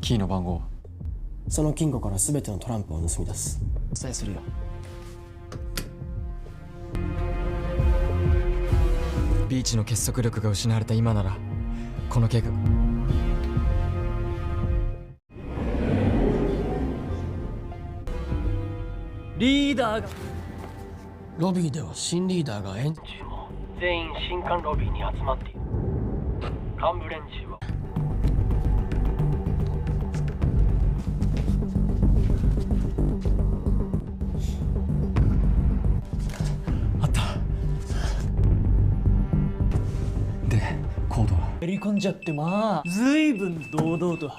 キーの番号。その金庫から全てのトランプを盗み出す。お伝えするよ。ビーチの結束力が失われた今ならこの計画。リーダーがロビーでは新リーダーが演中も全員新館ロビーに集まっている。幹部連中はあった。でコードは？やり込んじゃってまあずいぶん堂々と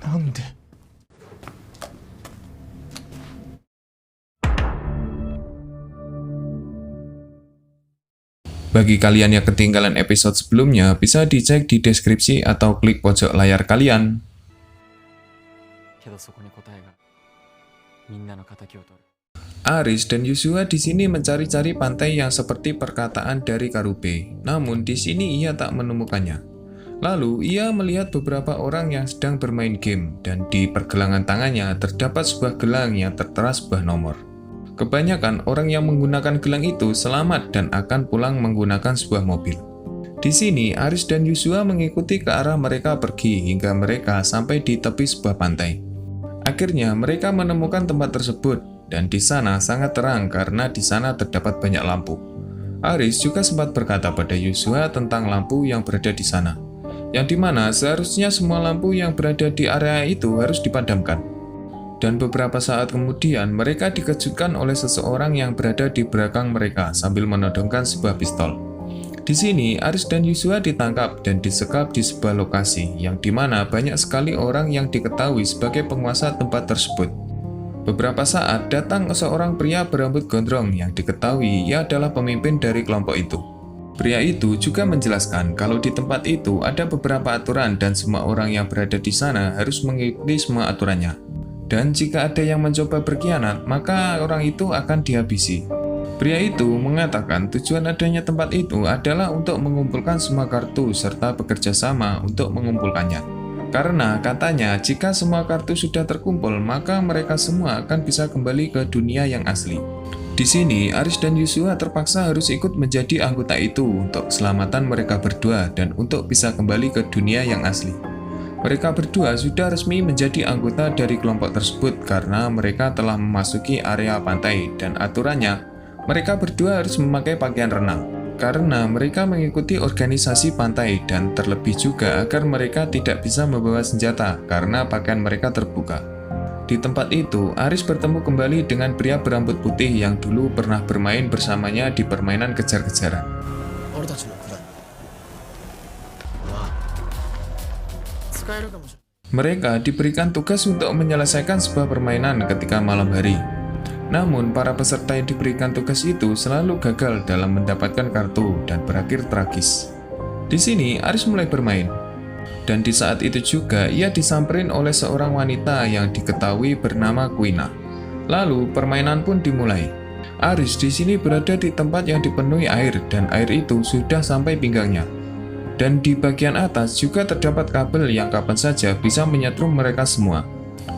なんで？ Bagi kalian yang ketinggalan episode sebelumnya, bisa dicek di deskripsi atau klik pojok layar kalian. けどそこに答えが。みんなの敵を取る。 Aris dan Yusua di sini mencari-cari pantai yang seperti perkataan dari Karube. Namun di sini ia tak menemukannya. Lalu ia melihat beberapa orang yang sedang bermain game dan di pergelangan tangannya terdapat sebuah gelang yang tertera sebuah nomor. Kebanyakan orang yang menggunakan gelang itu selamat dan akan pulang menggunakan sebuah mobil. Di sini Aris dan Yusua mengikuti ke arah mereka pergi hingga mereka sampai di tepi sebuah pantai. Akhirnya mereka menemukan tempat tersebut dan di sana sangat terang karena di sana terdapat banyak lampu. Aris juga sempat berkata pada Yusua tentang lampu yang berada di sana, yang dimana seharusnya semua lampu yang berada di area itu harus dipadamkan. Dan beberapa saat kemudian mereka dikejutkan oleh seseorang yang berada di belakang mereka sambil menodongkan sebuah pistol. Di sini Aris dan Yusua ditangkap dan disekap di sebuah lokasi yang dimana banyak sekali orang yang diketahui sebagai penguasa tempat tersebut. Beberapa saat datang seorang pria berambut gondrong yang diketahui ia adalah pemimpin dari kelompok itu. Pria itu juga menjelaskan kalau di tempat itu ada beberapa aturan dan semua orang yang berada di sana harus mengikuti semua aturannya. Dan jika ada yang mencoba berkhianat, maka orang itu akan dihabisi. Pria itu mengatakan tujuan adanya tempat itu adalah untuk mengumpulkan semua kartu serta bekerja sama untuk mengumpulkannya. Karena katanya jika semua kartu sudah terkumpul, maka mereka semua akan bisa kembali ke dunia yang asli. Di sini, Aris dan Yusua terpaksa harus ikut menjadi anggota itu untuk keselamatan mereka berdua dan untuk bisa kembali ke dunia yang asli. Mereka berdua sudah resmi menjadi anggota dari kelompok tersebut karena mereka telah memasuki area pantai dan aturannya, mereka berdua harus memakai pakaian renang karena mereka mengikuti organisasi pantai dan terlebih juga agar mereka tidak bisa membawa senjata karena pakaian mereka terbuka. Di tempat itu, Aris bertemu kembali dengan pria berambut putih yang dulu pernah bermain bersamanya di permainan kejar-kejaran. Mereka diberikan tugas untuk menyelesaikan sebuah permainan ketika malam hari. Namun, para peserta yang diberikan tugas itu selalu gagal dalam mendapatkan kartu dan berakhir tragis. Di sini, Aris mulai bermain. Dan di saat itu juga, ia disamperin oleh seorang wanita yang diketahui bernama Quina. Lalu, permainan pun dimulai. Aris di sini berada di tempat yang dipenuhi air dan air itu sudah sampai pinggangnya. Dan di bagian atas juga terdapat kabel yang kapan saja bisa menyetrum mereka semua.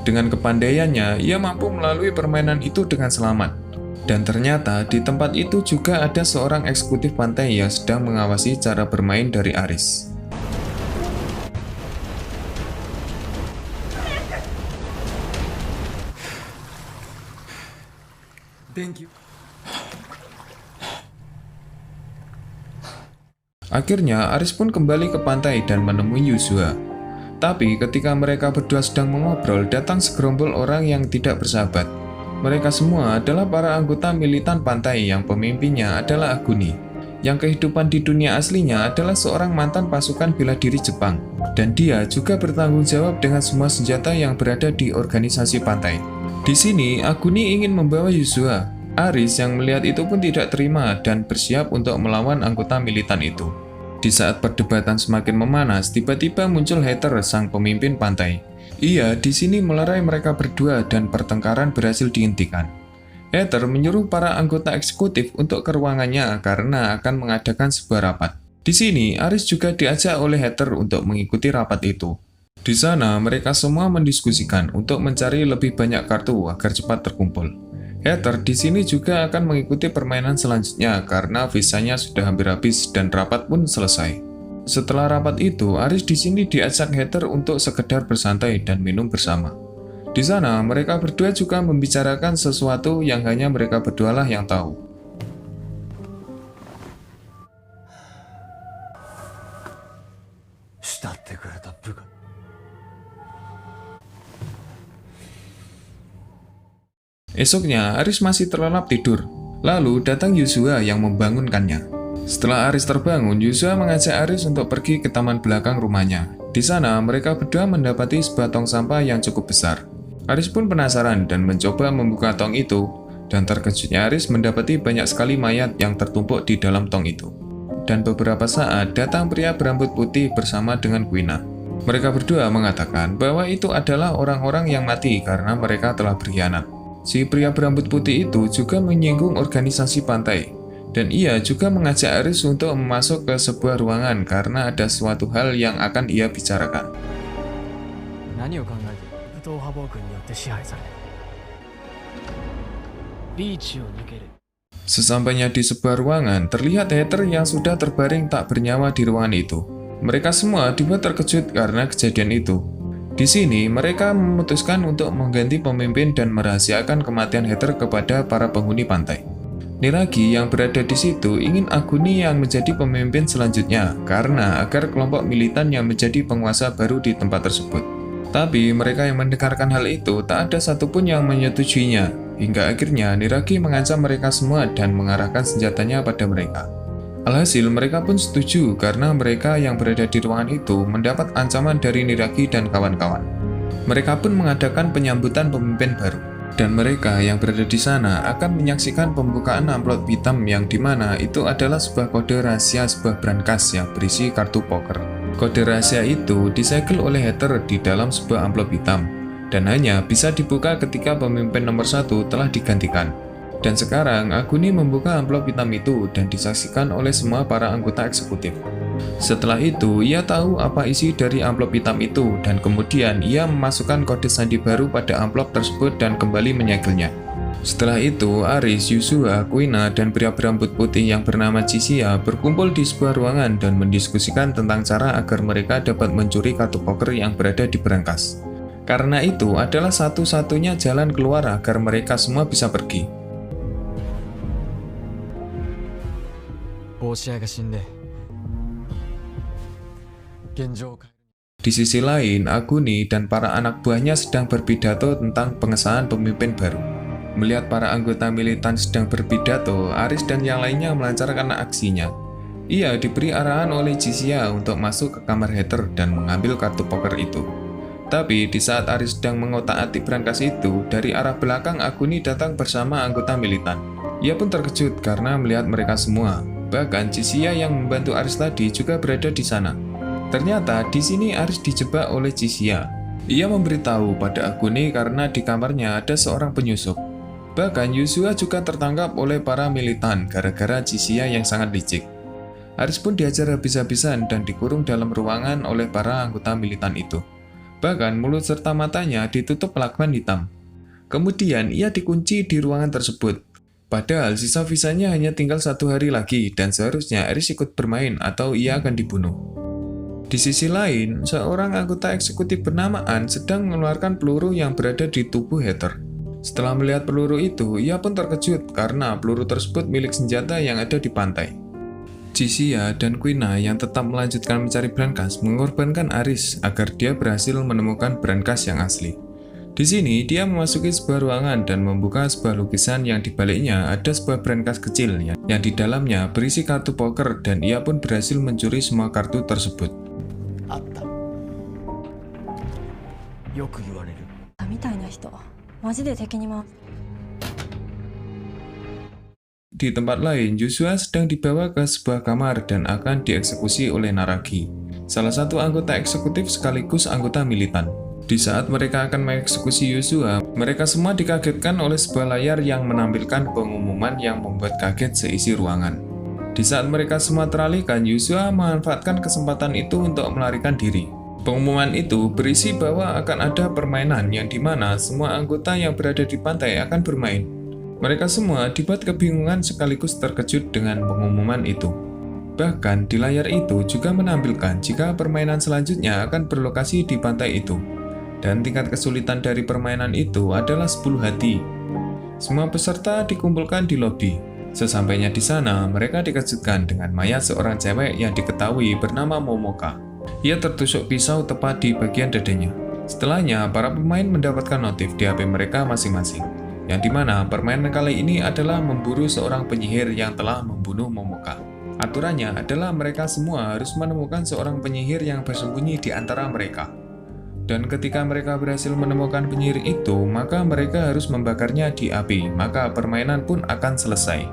Dengan kepandaiannya, ia mampu melalui permainan itu dengan selamat. Dan ternyata di tempat itu juga ada seorang eksekutif pantai yang sedang mengawasi cara bermain dari Aris. Thank you. Akhirnya, Aris pun kembali ke pantai dan menemui Yusua. Tapi ketika mereka berdua sedang mengobrol, datang segerombol orang yang tidak bersahabat. Mereka semua adalah para anggota militan pantai yang pemimpinnya adalah Aguni, yang kehidupan di dunia aslinya adalah seorang mantan pasukan bela diri Jepang. Dan dia juga bertanggung jawab dengan semua senjata yang berada di organisasi pantai. Di sini, Aguni ingin membawa Yusua. Aris yang melihat itu pun tidak terima dan bersiap untuk melawan anggota militan itu. Di saat perdebatan semakin memanas, tiba-tiba muncul Heather, sang pemimpin pantai. Ia di sini melerai mereka berdua dan pertengkaran berhasil dihentikan. Heather menyuruh para anggota eksekutif untuk ke ruangannya karena akan mengadakan sebuah rapat. Di sini, Aris juga diajak oleh Heather untuk mengikuti rapat itu. Di sana, mereka semua mendiskusikan untuk mencari lebih banyak kartu agar cepat terkumpul. Heather di sini juga akan mengikuti permainan selanjutnya karena visanya sudah hampir habis dan rapat pun selesai. Setelah rapat itu, Aris di sini diajak Heather untuk sekedar bersantai dan minum bersama. Di sana, mereka berdua juga membicarakan sesuatu yang hanya mereka berdualah yang tahu. Esoknya, Aris masih terlelap tidur. Lalu datang Yuzua yang membangunkannya. Setelah Aris terbangun, Yuzua mengajak Aris untuk pergi ke taman belakang rumahnya. Di sana, mereka berdua mendapati sebuah tong sampah yang cukup besar. Aris pun penasaran dan mencoba membuka tong itu, dan terkejutnya Aris mendapati banyak sekali mayat yang tertumpuk di dalam tong itu. Dan beberapa saat datang pria berambut putih bersama dengan Quina. Mereka berdua mengatakan bahwa itu adalah orang-orang yang mati karena mereka telah berkhianat. Si pria berambut putih itu juga menyinggung organisasi pantai, dan ia juga mengajak Aris untuk masuk ke sebuah ruangan karena ada suatu hal yang akan ia bicarakan. 何を考えてる？武闘派暴君によって支配されリーチを抜ける Sesampainya di sebuah ruangan, terlihat Heather yang sudah terbaring tak bernyawa di ruangan itu. Mereka semua dibuat terkejut karena kejadian itu. Di sini, mereka memutuskan untuk mengganti pemimpin dan merahasiakan kematian Heather kepada para penghuni pantai. Niragi yang berada di situ ingin Aguni yang menjadi pemimpin selanjutnya karena agar kelompok militan yang menjadi penguasa baru di tempat tersebut. Tapi mereka yang mendengarkan hal itu tak ada satupun yang menyetujuinya. Hingga akhirnya Niragi mengancam mereka semua dan mengarahkan senjatanya pada mereka. Alhasil mereka pun setuju karena mereka yang berada di ruangan itu mendapat ancaman dari Niragi dan kawan-kawan. Mereka pun mengadakan penyambutan pemimpin baru. Dan mereka yang berada di sana akan menyaksikan pembukaan amplop hitam yang dimana itu adalah sebuah kode rahasia sebuah brankas yang berisi kartu poker. Kode rahasia itu disegel oleh Heather di dalam sebuah amplop hitam dan hanya bisa dibuka ketika pemimpin nomor 1 telah digantikan. Dan sekarang Aguni membuka amplop hitam itu dan disaksikan oleh semua para anggota eksekutif. Setelah itu, ia tahu apa isi dari amplop hitam itu dan kemudian ia memasukkan kode sandi baru pada amplop tersebut dan kembali menyegelnya. Setelah itu, Aris, Yuzua, Quina, dan pria berambut putih yang bernama Chisia berkumpul di sebuah ruangan dan mendiskusikan tentang cara agar mereka dapat mencuri kartu poker yang berada di brankas. Karena itu adalah satu-satunya jalan keluar agar mereka semua bisa pergi. 帽子屋が死んで現状を変える。 Di sisi lain, Aguni dan para anak buahnya sedang berpidato tentang pengesahan pemimpin baru. Melihat para anggota militan sedang berpidato, Aris dan yang lainnya melancarkan aksinya. Ia diberi arahan oleh Chisia untuk masuk ke kamar Heather dan mengambil kartu poker itu. Tapi di saat Aris sedang mengotak-atik brankas itu, dari arah belakang Aguni datang bersama anggota militan. Ia pun terkejut karena melihat mereka semua. Bahkan Chisia yang membantu Aris tadi juga berada di sana. Ternyata di sini Aris dijebak oleh Chisia. Ia memberitahu pada Aguni karena di kamarnya ada seorang penyusup. Bahkan Yuzua juga tertangkap oleh para militan gara-gara Chisia yang sangat licik. Aris pun diajar habis-habisan dan dikurung dalam ruangan oleh para anggota militan itu. Bahkan mulut serta matanya ditutup lakban hitam. Kemudian ia dikunci di ruangan tersebut. Padahal sisa visanya hanya tinggal 1 hari lagi dan seharusnya Aris ikut bermain atau ia akan dibunuh. Di sisi lain, seorang anggota eksekutif bernama An sedang mengeluarkan peluru yang berada di tubuh Heather. Setelah melihat peluru itu, ia pun terkejut karena peluru tersebut milik senjata yang ada di pantai. Chisia dan Quina yang tetap melanjutkan mencari brankas mengorbankan Aris agar dia berhasil menemukan brankas yang asli. Di sini, dia memasuki sebuah ruangan dan membuka sebuah lukisan yang di baliknya ada sebuah brankas kecil yang di dalamnya berisi kartu poker dan ia pun berhasil mencuri semua kartu tersebut. あったよく言われるみたいな人マジで敵に回す Di tempat lain, Yuzua sedang dibawa ke sebuah kamar dan akan dieksekusi oleh Naragi, salah satu anggota eksekutif sekaligus anggota militan. Di saat mereka akan mengeksekusi Yuzua, mereka semua dikagetkan oleh sebuah layar yang menampilkan pengumuman yang membuat kaget seisi ruangan. Di saat mereka semua teralihkan, Yuzua memanfaatkan kesempatan itu untuk melarikan diri. Pengumuman itu berisi bahwa akan ada permainan yang dimana semua anggota yang berada di pantai akan bermain. Mereka semua dibuat kebingungan sekaligus terkejut dengan pengumuman itu. Bahkan di layar itu juga menampilkan jika permainan selanjutnya akan berlokasi di pantai itu. Dan tingkat kesulitan dari permainan itu adalah 10 hati. Semua peserta dikumpulkan di lobi. Sesampainya di sana, mereka dikejutkan dengan mayat seorang cewek yang diketahui bernama Momoka. Ia tertusuk pisau tepat di bagian dadanya. Setelahnya, para pemain mendapatkan notif di HP mereka masing-masing, yang dimana permainan kali ini adalah memburu seorang penyihir yang telah membunuh Momoka. Aturannya adalah mereka semua harus menemukan seorang penyihir yang bersembunyi di antara mereka. Dan ketika mereka berhasil menemukan penyihir itu, maka mereka harus membakarnya di api, maka permainan pun akan selesai.